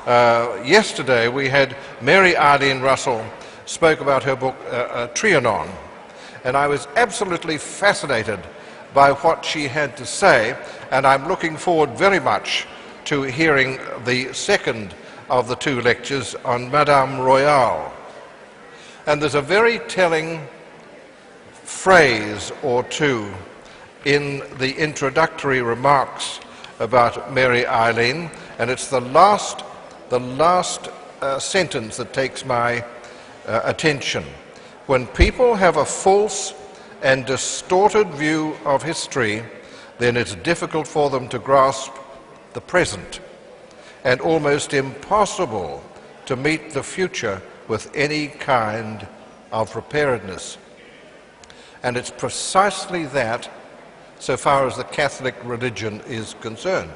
Yesterday we had Mary Eileen Russell spoke about her book Trianon, and I was absolutely fascinated by what she had to say, and I'm looking forward very much to hearing the second of the two lectures on Madame Royale. And there's a very telling phrase or two in the introductory remarks about Mary Eileen, and it's the last sentence that takes my attention. When people have a false and distorted view of history, then it's difficult for them to grasp the present, and almost impossible to meet the future with any kind of preparedness. And it's precisely that, so far as the Catholic religion is concerned.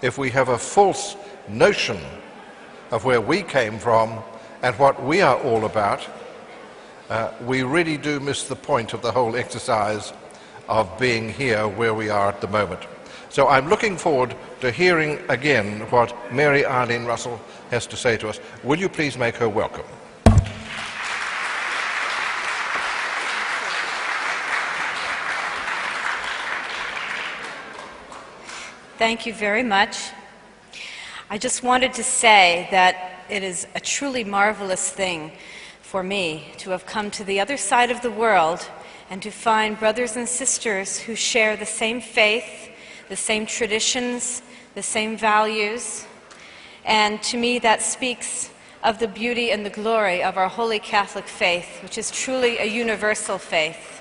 If we have a false notion of where we came from and what we are all about, we really do miss the point of the whole exercise of being here where we are at the moment. So I'm looking forward to hearing again what Mary Eileen Russell has to say to us. Will you please make her welcome? Thank you very much. I just wanted to say that it is a truly marvelous thing for me to have come to the other side of the world and to find brothers and sisters who share the same faith, the same traditions, the same values. And to me that speaks of the beauty and the glory of our Holy Catholic faith, which is truly a universal faith.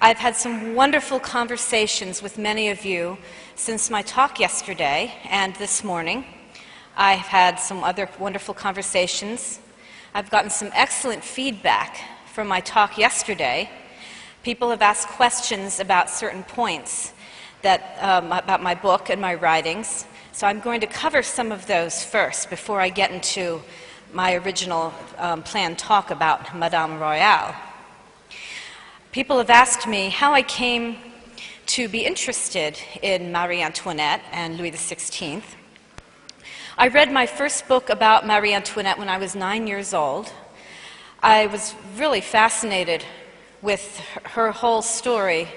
I've had some wonderful conversations with many of you since my talk yesterday and this morning. I've had some other wonderful conversations. I've gotten some excellent feedback from my talk yesterday. People have asked questions about certain points about my book and my writings. So I'm going to cover some of those first before I get into my original planned talk about Madame Royale. People have asked me how I came to be interested in Marie Antoinette and Louis XVI. I read my first book about Marie Antoinette when I was 9 years old. I was really fascinated with her whole story.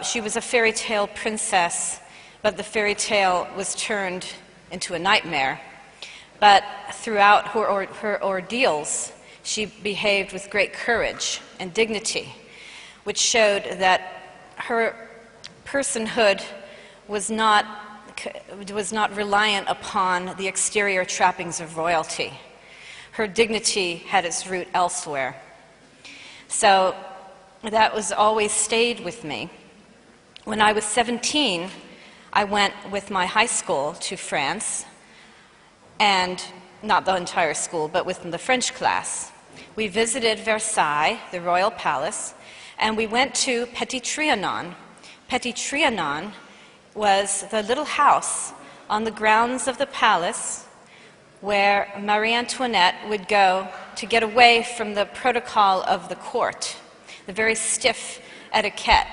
She was a fairy tale princess, but the fairy tale was turned into a nightmare. But throughout her ordeals, she behaved with great courage and dignity, which showed that her personhood was not reliant upon the exterior trappings of royalty. Her dignity had its root elsewhere. So that was always stayed with me. When I was 17, I went with my high school to France, and not the entire school, but within the French class. We visited Versailles, the royal palace, and we went to Petit Trianon. Petit Trianon was the little house on the grounds of the palace where Marie Antoinette would go to get away from the protocol of the court, the very stiff etiquette.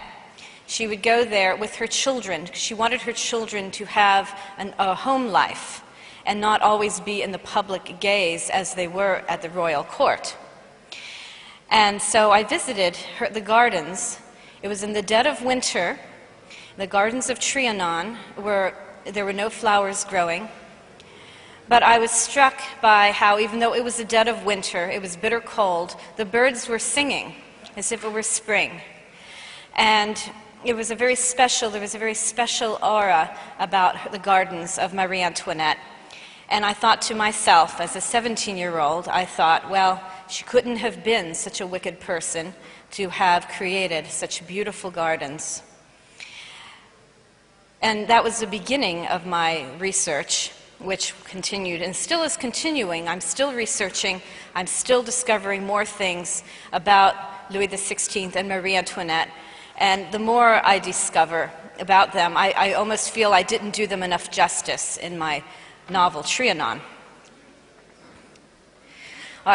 She would go there with her children. She wanted her children to have a home life and not always be in the public gaze as they were at the royal court. And so I visited the gardens. It was in the dead of winter. The gardens of Trianon, there were no flowers growing. But I was struck by how, even though it was the dead of winter, it was bitter cold, the birds were singing as if it were spring. And there was a very special aura about the gardens of Marie Antoinette. And I thought to myself, as a 17-year-old, I thought, well, she couldn't have been such a wicked person to have created such beautiful gardens. And that was the beginning of my research, which continued and still is continuing. I'm still researching. I'm still discovering more things about Louis XVI and Marie Antoinette. And the more I discover about them, I almost feel I didn't do them enough justice in my novel Trianon.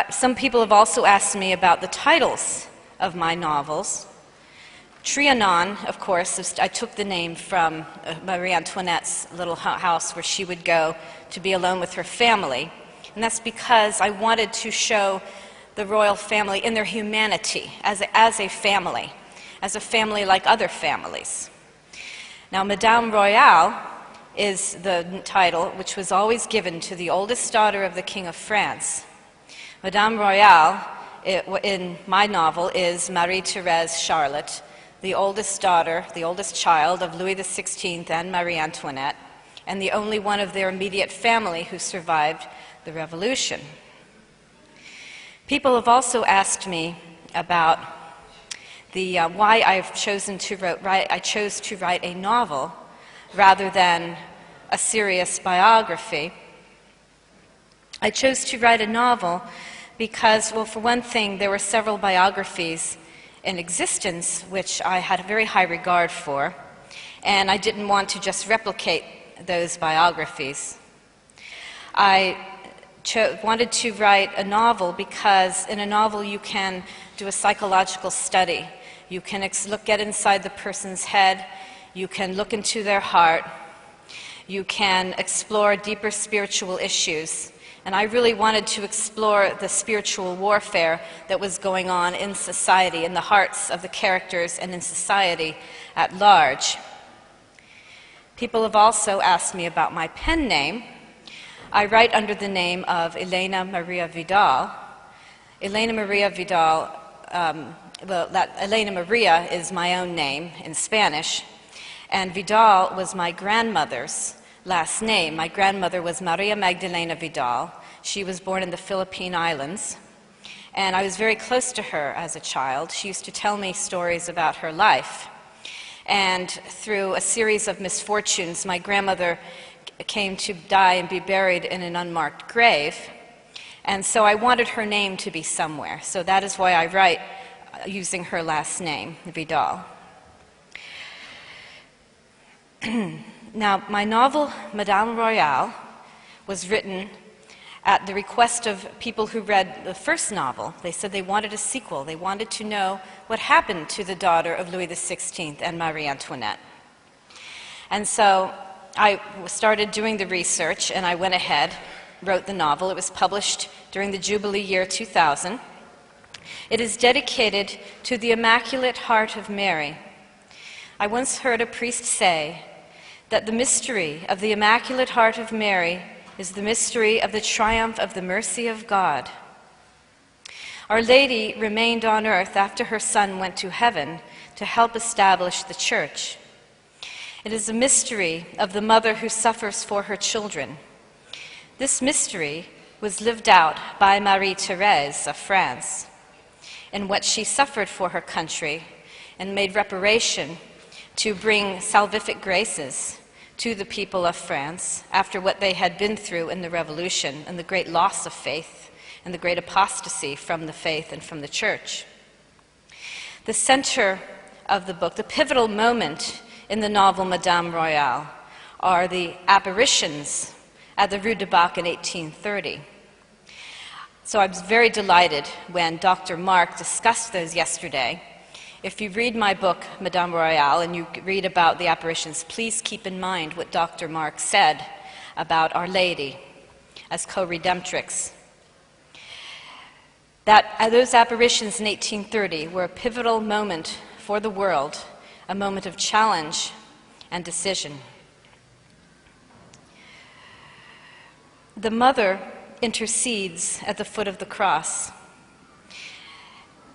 Some people have also asked me about the titles of my novels. Trianon, of course, I took the name from Marie Antoinette's little house where she would go to be alone with her family. And that's because I wanted to show the royal family in their humanity as a family like other families. Now, Madame Royale is the title which was always given to the oldest daughter of the King of France. Madame Royale, in my novel, is Marie-Thérèse Charlotte, the oldest daughter, the oldest child of Louis XVI and Marie Antoinette, and the only one of their immediate family who survived the revolution. People have also asked me about why I chose to write a novel rather than a serious biography. I chose to write a novel because, well, for one thing, there were several biographies in existence which I had a very high regard for, and I didn't want to just replicate those biographies. I wanted to write a novel because in a novel you can do a psychological study. You can get inside the person's head, you can look into their heart, you can explore deeper spiritual issues. And I really wanted to explore the spiritual warfare that was going on in society, in the hearts of the characters and in society at large. People have also asked me about my pen name. I write under the name of Elena Maria Vidal. Elena Maria Vidal, Elena Maria is my own name in Spanish, and Vidal was my grandmother's last name. My grandmother was Maria Magdalena Vidal. She was born in the Philippine Islands, and I was very close to her as a child. She used to tell me stories about her life. And through a series of misfortunes, my grandmother came to die and be buried in an unmarked grave. And so I wanted her name to be somewhere. So that is why I write using her last name, Vidal. Now, my novel, Madame Royale, was written at the request of people who read the first novel. They said they wanted a sequel. They wanted to know what happened to the daughter of Louis XVI and Marie Antoinette. And so I started doing the research, and I went ahead, wrote the novel. It was published during the Jubilee year 2000. It is dedicated to the Immaculate Heart of Mary. I once heard a priest say that the mystery of the Immaculate Heart of Mary is the mystery of the triumph of the mercy of God. Our Lady remained on earth after her Son went to heaven to help establish the Church. It is a mystery of the mother who suffers for her children. This mystery was lived out by Marie-Thérèse of France in what she suffered for her country and made reparation to bring salvific graces to the people of France after what they had been through in the Revolution and the great loss of faith and the great apostasy from the faith and from the Church. The center of the book, the pivotal moment in the novel Madame Royale, are the apparitions at the Rue de Bac in 1830. So I was very delighted when Dr. Mark discussed those yesterday. If you read my book, Madame Royale, and you read about the apparitions, please keep in mind what Dr. Mark said about Our Lady as co-redemptrix. Those apparitions in 1830 were a pivotal moment for the world, a moment of challenge and decision. The mother intercedes at the foot of the cross.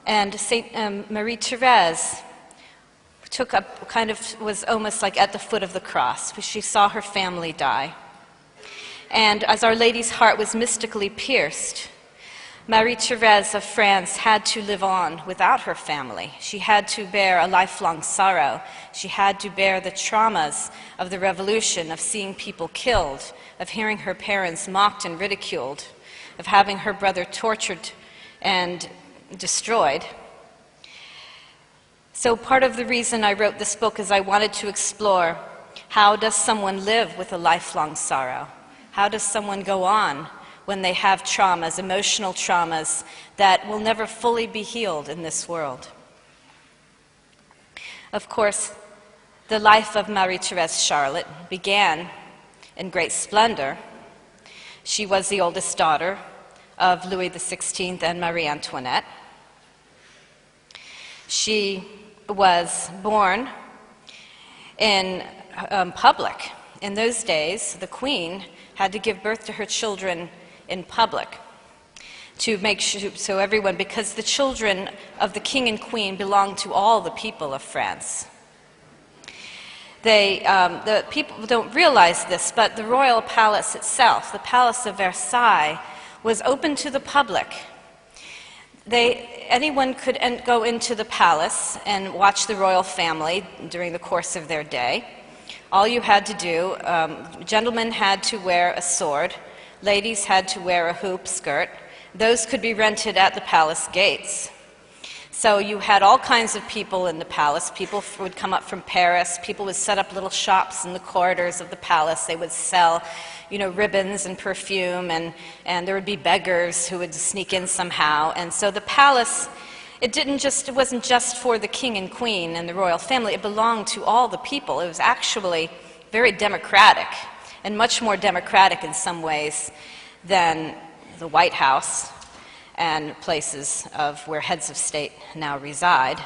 And Saint Marie-Thérèse was almost like at the foot of the cross, because she saw her family die. And as Our Lady's heart was mystically pierced, Marie-Thérèse of France had to live on without her family. She had to bear a lifelong sorrow. She had to bear the traumas of the revolution, of seeing people killed, of hearing her parents mocked and ridiculed, of having her brother tortured and destroyed. So part of the reason I wrote this book is I wanted to explore how does someone live with a lifelong sorrow? How does someone go on when they have traumas, emotional traumas that will never fully be healed in this world? Of course, the life of Marie-Thérèse Charlotte began in great splendor. She was the oldest daughter of Louis XVI and Marie Antoinette. She was born in public. In those days, the Queen had to give birth to her children in public to make sure, so everyone, because the children of the King and Queen belonged to all the people of France. The people don't realize this, but the royal palace itself, the Palace of Versailles, was open to the public. Anyone could go into the palace and watch the royal family during the course of their day. All you had to do, gentlemen had to wear a sword, ladies had to wear a hoop skirt. Those could be rented at the palace gates. So you had all kinds of people in the palace. People would come up from Paris. People would set up little shops in the corridors of the palace. They would sell, ribbons and perfume, and there would be beggars who would sneak in somehow. And so the palace, it wasn't just for the king and queen and the royal family. It belonged to all the people. It was actually very democratic, and much more democratic in some ways than the White House and places where heads of state now reside.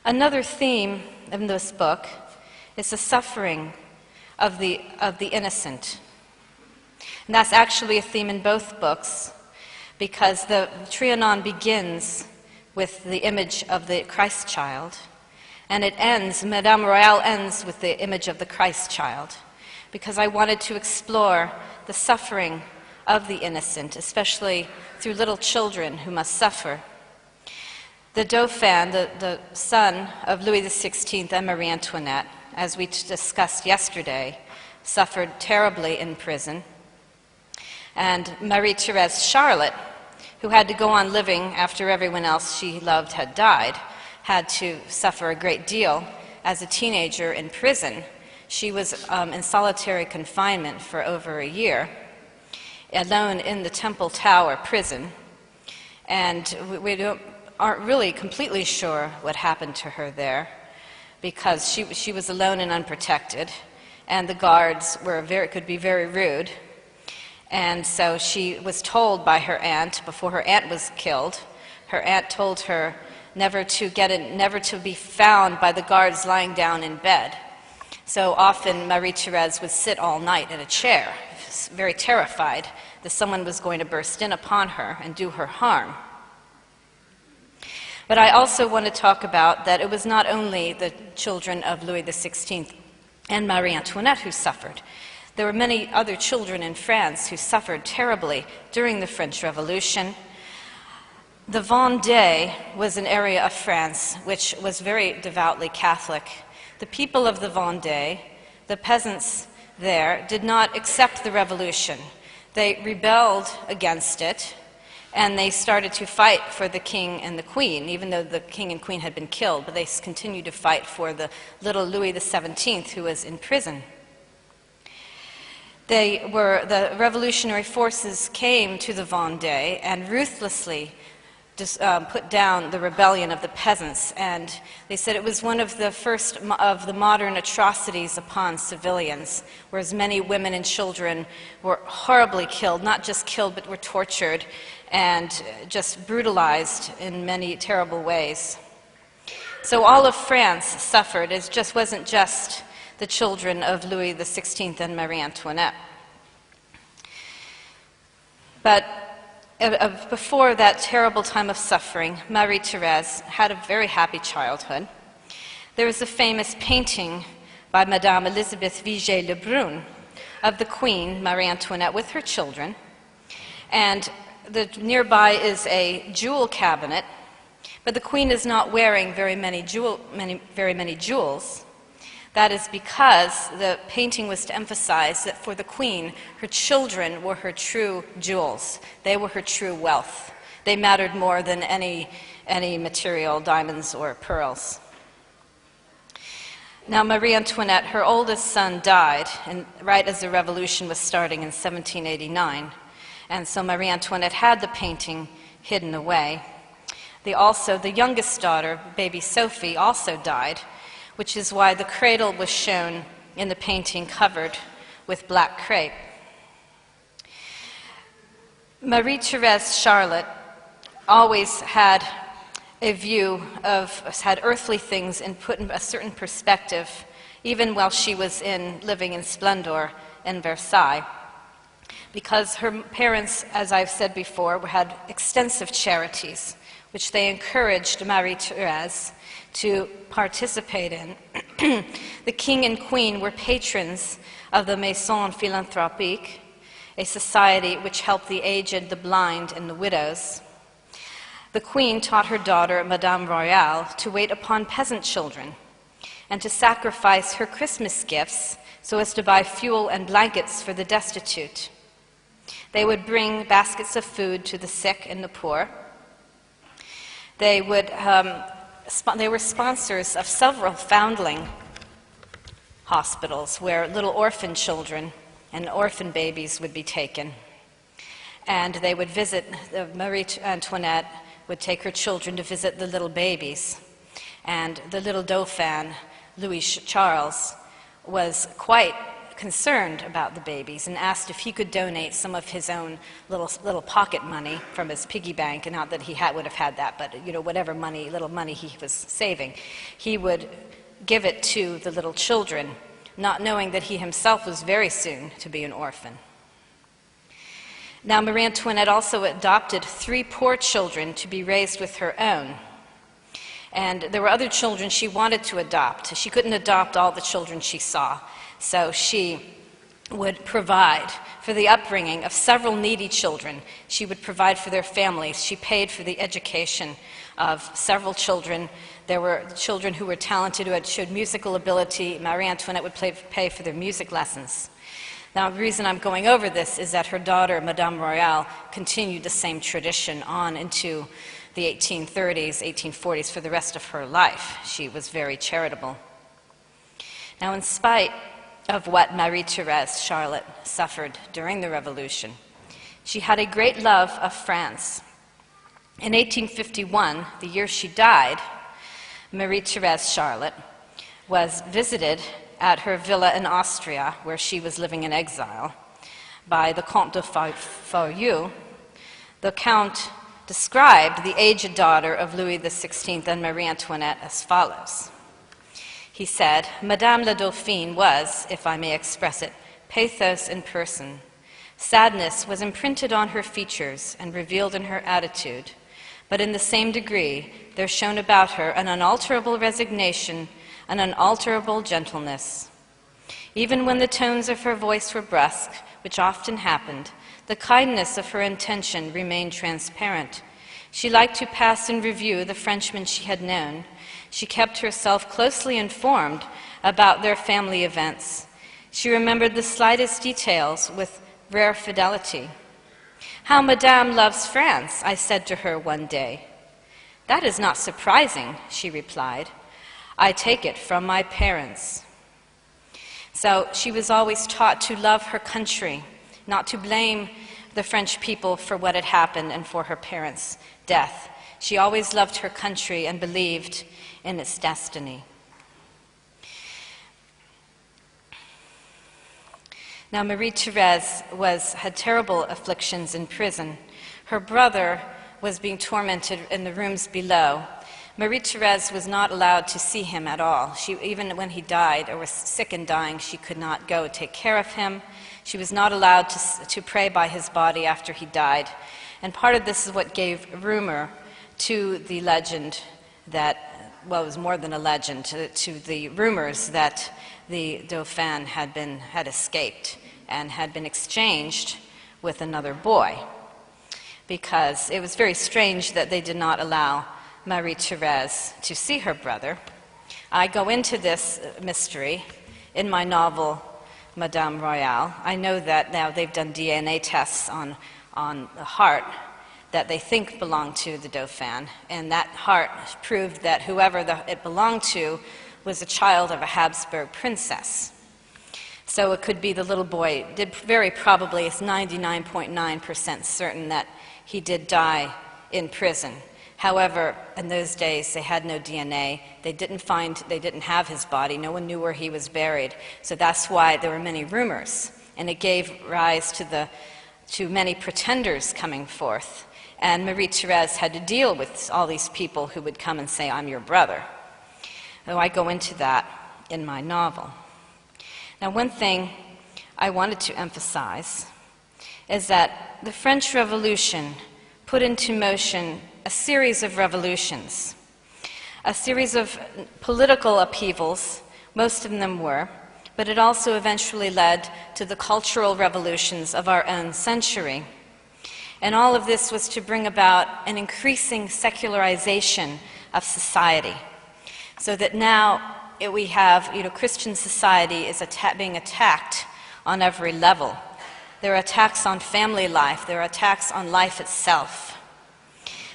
Another theme in this book is the suffering of the innocent. And that's actually a theme in both books, because the Trianon begins with the image of the Christ child, and it ends, Madame Royale ends with the image of the Christ child, because I wanted to explore the suffering of the innocent, especially through little children who must suffer. The Dauphin, the son of Louis XVI and Marie Antoinette, as we discussed yesterday, suffered terribly in prison. And Marie-Thérèse Charlotte, who had to go on living after everyone else she loved had died, had to suffer a great deal as a teenager in prison. She was in solitary confinement for over a year, alone in the Temple Tower prison, and we aren't really completely sure what happened to her there, because she was alone and unprotected, and the guards could be very rude. And so she was told by her aunt, before her aunt was killed, her aunt told her never to be found by the guards lying down in bed. So often Marie-Thérèse would sit all night in a chair, very terrified that someone was going to burst in upon her and do her harm. But I also want to talk about that it was not only the children of Louis XVI and Marie Antoinette who suffered. There were many other children in France who suffered terribly during the French Revolution. The Vendée was an area of France which was very devoutly Catholic. The people of the Vendée, the peasants there, did not accept the revolution. They rebelled against it, and they started to fight for the king and the queen, even though the king and queen had been killed, but they continued to fight for the little Louis XVII who was in prison. The revolutionary forces came to the Vendée and ruthlessly put down the rebellion of the peasants, and they said it was one of the first of the modern atrocities upon civilians, whereas many women and children were horribly killed, not just killed, but were tortured and just brutalized in many terrible ways. So all of France suffered. It wasn't just the children of Louis XVI and Marie Antoinette. But before that terrible time of suffering, Marie-Thérèse had a very happy childhood. There is a famous painting by Madame Elisabeth Vigée-Lebrun of the Queen, Marie Antoinette, with her children. And nearby is a jewel cabinet, but the Queen is not wearing very many jewels. That is because the painting was to emphasize that for the Queen, her children were her true jewels. They were her true wealth. They mattered more than any material, diamonds or pearls. Now, Marie Antoinette, her oldest son, died right as the revolution was starting in 1789. And so Marie Antoinette had the painting hidden away. The youngest daughter, baby Sophie, also died, which is why the cradle was shown in the painting covered with black crepe. Marie-Thérèse Charlotte always had a view of, had earthly things and put in a certain perspective, even while she was living in splendor in Versailles, because her parents, as I've said before, had extensive charities, which they encouraged Marie-Thérèse to participate in. The king and queen were patrons of the Maison Philanthropique, a society which helped the aged, the blind, and the widows. The queen taught her daughter, Madame Royale, to wait upon peasant children and to sacrifice her Christmas gifts so as to buy fuel and blankets for the destitute. They would bring baskets of food to the sick and the poor. They were sponsors of several foundling hospitals where little orphan children and orphan babies would be taken. And they would visit, Marie Antoinette would take her children to visit the little babies. And the little Dauphin, Louis Charles, was quite concerned about the babies and asked if he could donate some of his own little pocket money from his piggy bank, and not that he would have had that, but whatever little money he was saving, he would give it to the little children, not knowing that he himself was very soon to be an orphan. Now, Marie Antoinette also adopted 3 poor children to be raised with her own. And there were other children she wanted to adopt. She couldn't adopt all the children she saw, so she would provide for the upbringing of several needy children. She would provide for their families. She paid for the education of several children. There were children who were talented, who had showed musical ability. Marie Antoinette would pay for their music lessons. Now, the reason I'm going over this is that her daughter, Madame Royale, continued the same tradition on into the 1830s, 1840s, for the rest of her life. She was very charitable. Now, in spite of what Marie-Thérèse Charlotte suffered during the Revolution, she had a great love of France. In 1851, the year she died, Marie-Thérèse Charlotte was visited at her villa in Austria, where she was living in exile, by the Comte de Fouillou. The Count described the aged daughter of Louis XVI and Marie Antoinette as follows. He said, "Madame la Dauphine was, if I may express it, pathos in person. Sadness was imprinted on her features and revealed in her attitude, but in the same degree there shone about her an unalterable resignation, an unalterable gentleness. Even when the tones of her voice were brusque, which often happened, the kindness of her intention remained transparent. She liked to pass in review the Frenchmen she had known. She kept herself closely informed about their family events. She remembered the slightest details with rare fidelity. 'How Madame loves France,' I said to her one day. 'That is not surprising,' she replied. 'I take it from my parents.'" So she was always taught to love her country, not to blame the French people for what had happened and for her parents' death. She always loved her country and believed in its destiny. Now, Marie-Thérèse had terrible afflictions in prison. Her brother was being tormented in the rooms below. Marie-Thérèse was not allowed to see him at all. Even when he died or was sick and dying, she could not go take care of him. She was not allowed to pray by his body after he died. And part of this is what gave rumor to the legend that, well, it was more than a legend, to the rumors that the Dauphin had escaped and had been exchanged with another boy, because it was very strange that they did not allow Marie-Thérèse to see her brother. I go into this mystery in my novel, Madame Royale. I know that now they've done DNA tests on the heart that they think belonged to the Dauphin, and that heart proved that whoever it belonged to was a child of a Habsburg princess. So it could be the little boy. Very probably, it's 99.9% certain that he did die in prison. However, in those days, they had no DNA. They didn't have his body. No one knew where he was buried. So that's why there were many rumors. And it gave rise to many pretenders coming forth. And Marie-Thérèse had to deal with all these people who would come and say, I'm your brother. So I go into that in my novel. Now, one thing I wanted to emphasize is that the French Revolution put into motion a series of revolutions, a series of political upheavals, most of them were, but it also eventually led to the cultural revolutions of our own century. And all of this was to bring about an increasing secularization of society, so that now we have, Christian society is being attacked on every level. There are attacks on family life, there are attacks on life itself.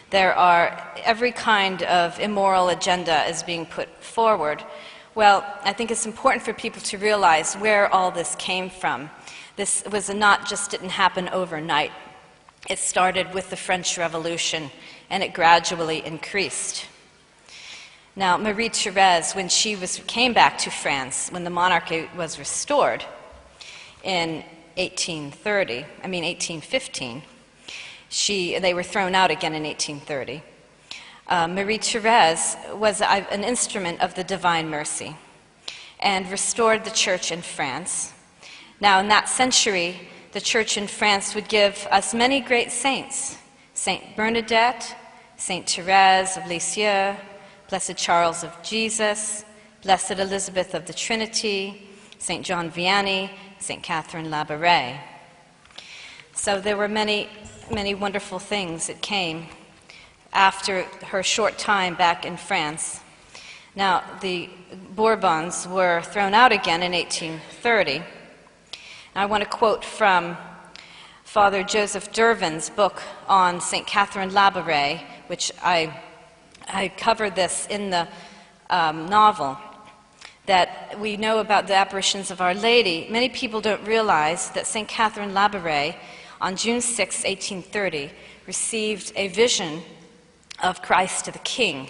There are every kind of immoral agenda is being put forward. Well, I think it's important for people to realize where all this came from. This didn't happen overnight. It started with the French Revolution, and it gradually increased. Now, Marie-Thérèse, when she came back to France, when the monarchy was restored in 1815, they were thrown out again in 1830. Marie-Thérèse was an instrument of the divine mercy and restored the church in France. Now, in that century, the church in France would give us many great saints: Saint Bernadette, Saint Thérèse of Lisieux, Blessed Charles of Jesus, Blessed Elizabeth of the Trinity, Saint John Vianney, Saint Catherine Labouré. So there were many wonderful things that came after her short time back in France. Now, the Bourbons were thrown out again in 1830. Now, I want to quote from Father Joseph Dervin's book on St. Catherine Labouré, which I covered this in the novel, that we know about the apparitions of Our Lady. Many people don't realize that St. Catherine Labouré, on June 6, 1830, received a vision of Christ the King.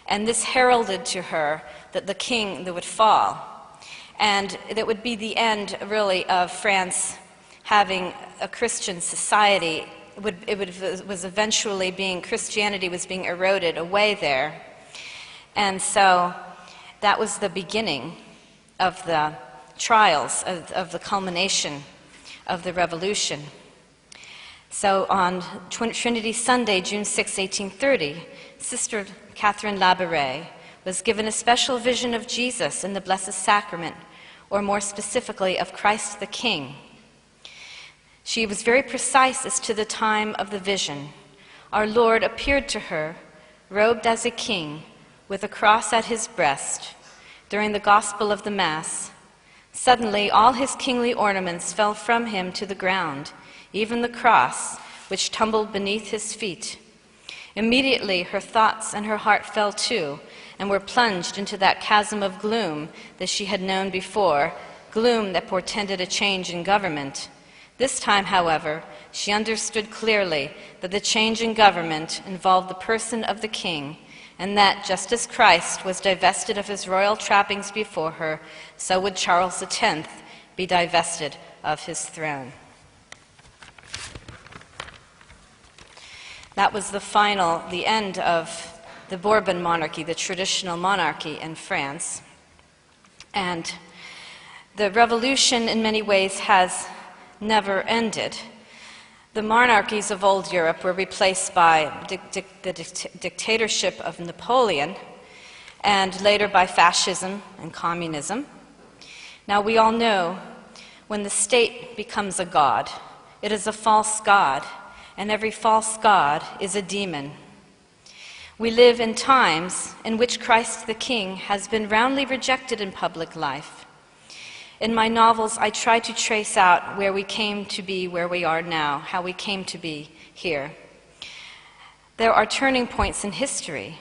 And this heralded to her that the king that would fall. And that would be the end, really, of France having a Christian society. Christianity was being eroded away there. And so that was the beginning of the trials, of the culmination of the revolution. So on Trinity Sunday, June 6, 1830, Sister Catherine Labouré was given a special vision of Jesus in the Blessed Sacrament, or more specifically, of Christ the King. She was very precise as to the time of the vision. Our Lord appeared to her, robed as a king, with a cross at his breast, during the Gospel of the Mass. Suddenly, all his kingly ornaments fell from him to the ground, even the cross, which tumbled beneath his feet. Immediately, her thoughts and her heart fell too, and were plunged into that chasm of gloom that she had known before, gloom that portended a change in government. This time, however, she understood clearly that the change in government involved the person of the king, and that, just as Christ was divested of his royal trappings before her, so would Charles X be divested of his throne. That was the end of the Bourbon monarchy, the traditional monarchy in France. And the revolution, in many ways, has never ended. The monarchies of old Europe were replaced by the dictatorship of Napoleon, and later by fascism and communism. Now, we all know when the state becomes a god, it is a false god, and every false god is a demon. We live in times in which Christ the King has been roundly rejected in public life. In my novels, I try to trace out where we came to be where we are now, how we came to be here. There are turning points in history.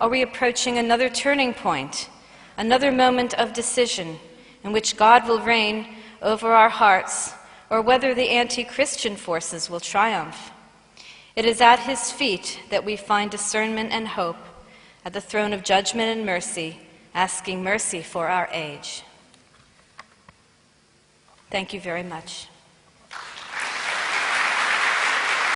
Are we approaching another turning point, another moment of decision in which God will reign over our hearts, or whether the anti-Christian forces will triumph? It is at his feet that we find discernment and hope, at the throne of judgment and mercy, asking mercy for our age. Thank you very much.